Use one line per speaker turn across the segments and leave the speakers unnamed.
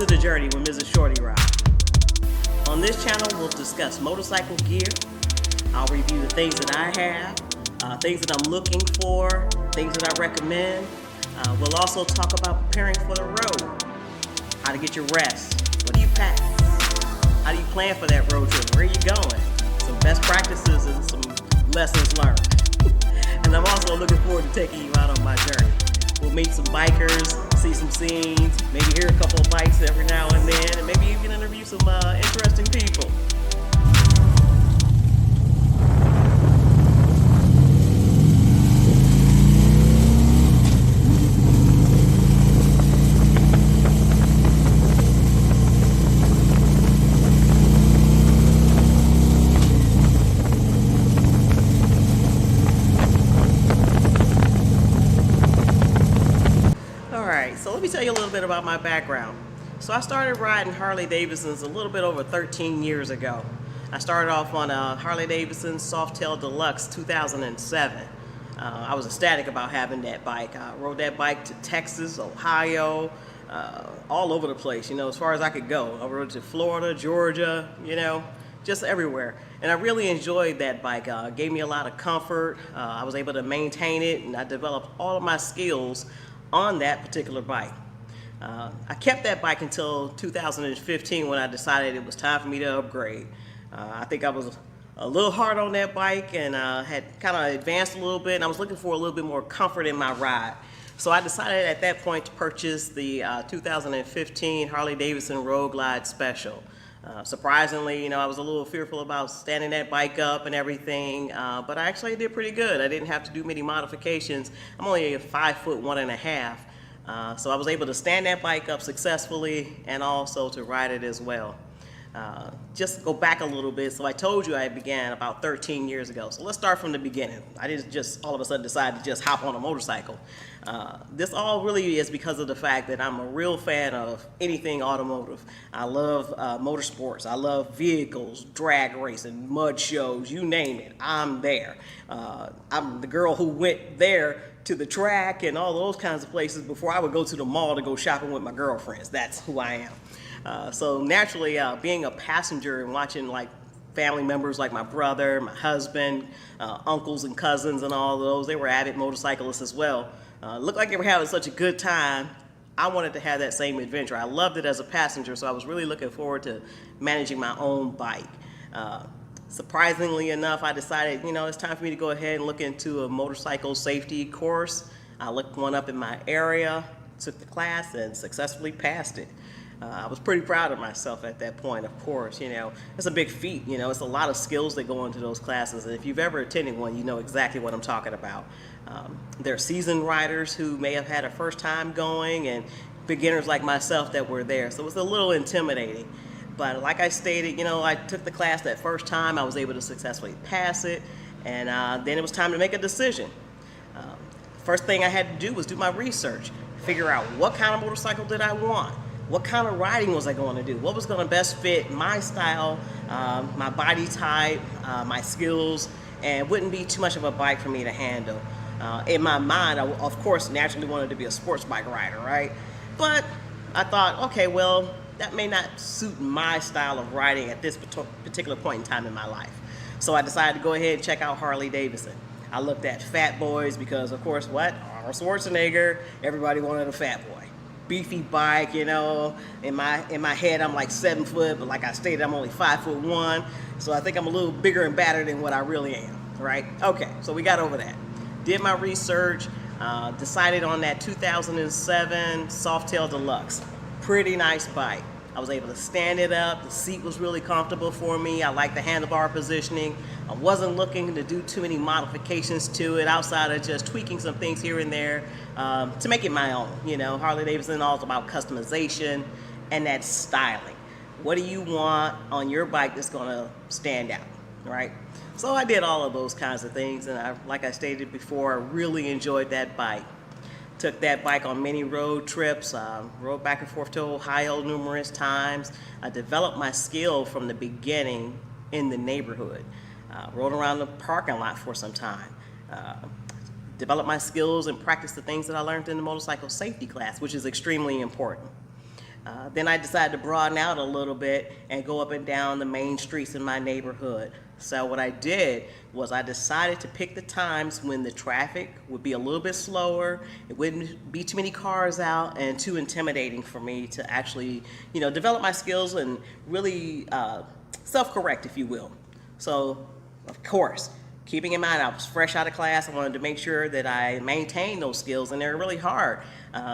to The Journey with Mrs. Shorty Ride. On this channel, we'll discuss motorcycle gear. I'll review the things that I have, things that I'm looking for, things that I recommend. We'll also talk about preparing for the road, how to get your rest, what do you pack, how do you plan for that road trip, where are you going, some best practices and some lessons learned. And I'm also looking forward to taking you out on my journey. We'll meet some bikers, see some scenes, maybe hear a couple of bikes every now and then, and maybe even interview some interesting people. So let me tell you a little bit about my background. So I started riding Harley Davidsons a little bit over 13 years ago. I started off on a Harley Davidson Softail Deluxe 2007. I was ecstatic about having that bike. I rode that bike to Texas, Ohio, all over the place, as far as I could go. I rode to Florida, Georgia, just everywhere. And I really enjoyed that bike. It gave me a lot of comfort. I was able to maintain it, and I developed all of my skills on that particular bike. I kept that bike until 2015 when I decided it was time for me to upgrade. I think I was a little hard on that bike and had kind of advanced a little bit, and I was looking for a little bit more comfort in my ride. So I decided at that point to purchase the 2015 Harley Davidson Road Glide Special. Surprisingly, I was a little fearful about standing that bike up and everything, but I actually did pretty good. I didn't have to do many modifications. I'm only 5'1½", so I was able to stand that bike up successfully and also to ride it as well. Just go back a little bit. So I told you I began about 13 years ago. So let's start from the beginning. I didn't just all of a sudden decide to just hop on a motorcycle. This all really is because of the fact that I'm a real fan of anything automotive. I love motorsports. I love vehicles, drag racing, mud shows, you name it. I'm there. I'm the girl who went there to the track and all those kinds of places before I would go to the mall to go shopping with my girlfriends. That's who I am. So naturally, being a passenger and watching like family members like my brother, my husband, uncles and cousins and all those, they were avid motorcyclists as well. Looked like they were having such a good time. I wanted to have that same adventure. I loved it as a passenger, so I was really looking forward to managing my own bike. Surprisingly enough, I decided, it's time for me to go ahead and look into a motorcycle safety course. I looked one up in my area, took the class, and successfully passed it. I was pretty proud of myself at that point, of course. It's a big feat. It's a lot of skills that go into those classes, and if you've ever attended one, you know exactly what I'm talking about. There are seasoned riders who may have had a first time going, and beginners like myself that were there, so it was a little intimidating. But like I stated, I took the class that first time. I was able to successfully pass it, and then it was time to make a decision. First thing I had to do was do my research, figure out what kind of motorcycle did I want. What kind of riding was I going to do? What was going to best fit my style, my body type, my skills, and wouldn't be too much of a bike for me to handle. In my mind, I, of course, naturally wanted to be a sports bike rider, right? But I thought, okay, well, that may not suit my style of riding at this particular point in time in my life. So I decided to go ahead and check out Harley Davidson. I looked at Fat Boys because, of course, Arnold Schwarzenegger, everybody wanted a fat boy. Beefy bike, in my head I'm like 7 foot, but like I stated, I'm only 5'1", so I think I'm a little bigger and badder than what I really am, right? Okay, so we got over that. Did my research, decided on that 2007 Softail Deluxe. Pretty nice bike. I was able to stand it up. The seat was really comfortable for me. I liked the handlebar positioning. I wasn't looking to do too many modifications to it outside of just tweaking some things here and there to make it my own. Harley Davidson all about customization and that styling. What do you want on your bike that's gonna stand out, right? So I did all of those kinds of things, and like I stated before, I really enjoyed that bike. Took that bike on many road trips, rode back and forth to Ohio numerous times. I developed my skill from the beginning in the neighborhood. Rode around the parking lot for some time. Developed my skills and practiced the things that I learned in the motorcycle safety class, which is extremely important. Then I decided to broaden out a little bit and go up and down the main streets in my neighborhood. So what I did was I decided to pick the times when the traffic would be a little bit slower, it wouldn't be too many cars out and too intimidating for me to actually, develop my skills and really self-correct, if you will. So, of course, keeping in mind I was fresh out of class, I wanted to make sure that I maintained those skills, and they're really hard.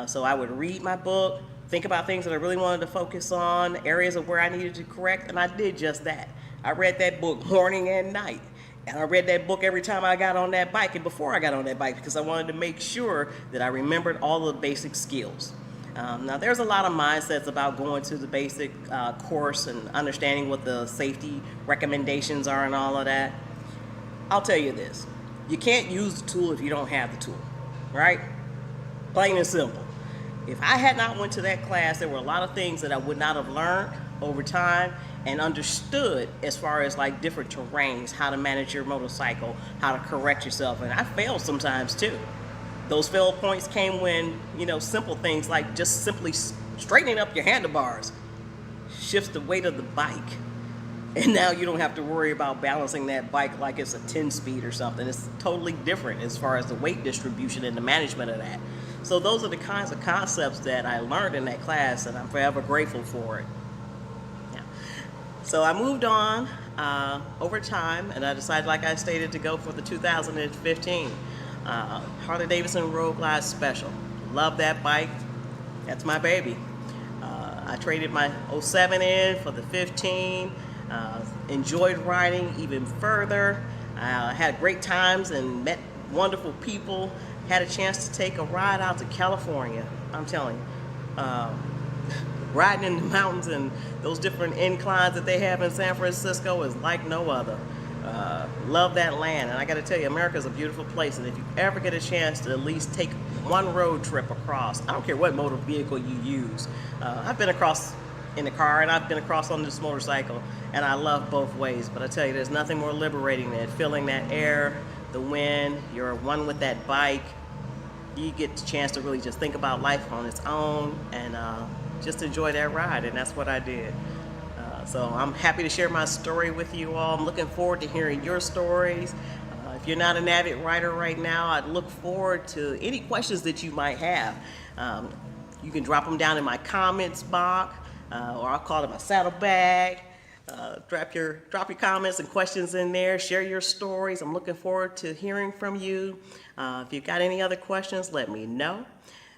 So I would read my book, think about things that I really wanted to focus on, areas of where I needed to correct, and I did just that. I read that book morning and night. And I read that book every time I got on that bike and before I got on that bike, because I wanted to make sure that I remembered all the basic skills. Now, there's a lot of mindsets about going to the basic course and understanding what the safety recommendations are and all of that. I'll tell you this. You can't use the tool if you don't have the tool, right? Plain and simple. If I had not went to that class, there were a lot of things that I would not have learned over time and understood as far as like different terrains, how to manage your motorcycle, how to correct yourself. And I failed sometimes too. Those fail points came when, simple things like just simply straightening up your handlebars shifts the weight of the bike. And now you don't have to worry about balancing that bike like it's a 10-speed or something. It's totally different as far as the weight distribution and the management of that. So those are the kinds of concepts that I learned in that class, and I'm forever grateful for it. Yeah. So I moved on over time, and I decided, like I stated, to go for the 2015 Harley-Davidson Road Glide Special. Love that bike. That's my baby. I traded my 07 in for the 15. Enjoyed riding even further. Had great times and met wonderful people. Had a chance to take a ride out to California. I'm telling you, riding in the mountains and those different inclines that they have in San Francisco is like no other. Love that land, and I got to tell you, America is a beautiful place. And if you ever get a chance to at least take one road trip across, I don't care what motor vehicle you use. I've been across in the car, and I've been across on this motorcycle, and I love both ways. But I tell you, there's nothing more liberating than feeling that air, the wind. You're one with that bike. You get the chance to really just think about life on its own and just enjoy that ride, and that's what I did. So I'm happy to share my story with you all. I'm looking forward to hearing your stories. If you're not an avid rider right now, I'd look forward to any questions that you might have. You can drop them down in my comments box, or I'll call it my saddlebag. Drop your comments and questions in there. Share your stories. I'm looking forward to hearing from you. If you've got any other questions, let me know.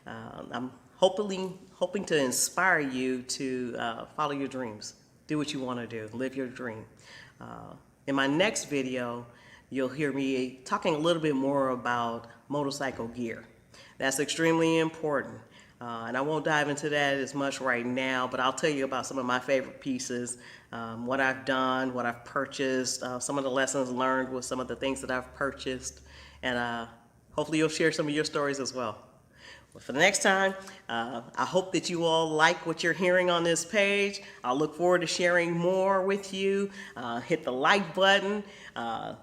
I'm hoping to inspire you to follow your dreams. Do what you want to do. Live your dream. In my next video, you'll hear me talking a little bit more about motorcycle gear. That's extremely important. And I won't dive into that as much right now, but I'll tell you about some of my favorite pieces, what I've done, what I've purchased, some of the lessons learned with some of the things that I've purchased, and hopefully you'll share some of your stories as well. But for the next time, I hope that you all like what you're hearing on this page. I'll look forward to sharing more with you. Hit the like button,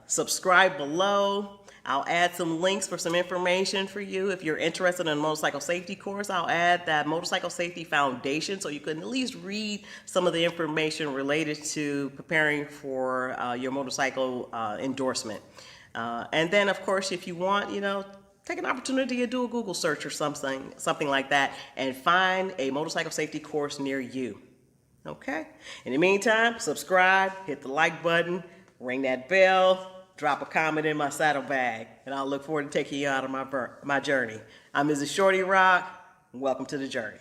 subscribe below. I'll add some links for some information for you. If you're interested in a motorcycle safety course, I'll add that Motorcycle Safety Foundation so you can at least read some of the information related to preparing for your motorcycle endorsement. And then, of course, if you want, take an opportunity to do a Google search or something like that and find a motorcycle safety course near you. Okay? In the meantime, subscribe, hit the like button, ring that bell, drop a comment in my saddlebag, and I'll look forward to taking you out of my journey. I'm Mrs. Shorty Rock. Welcome to the journey.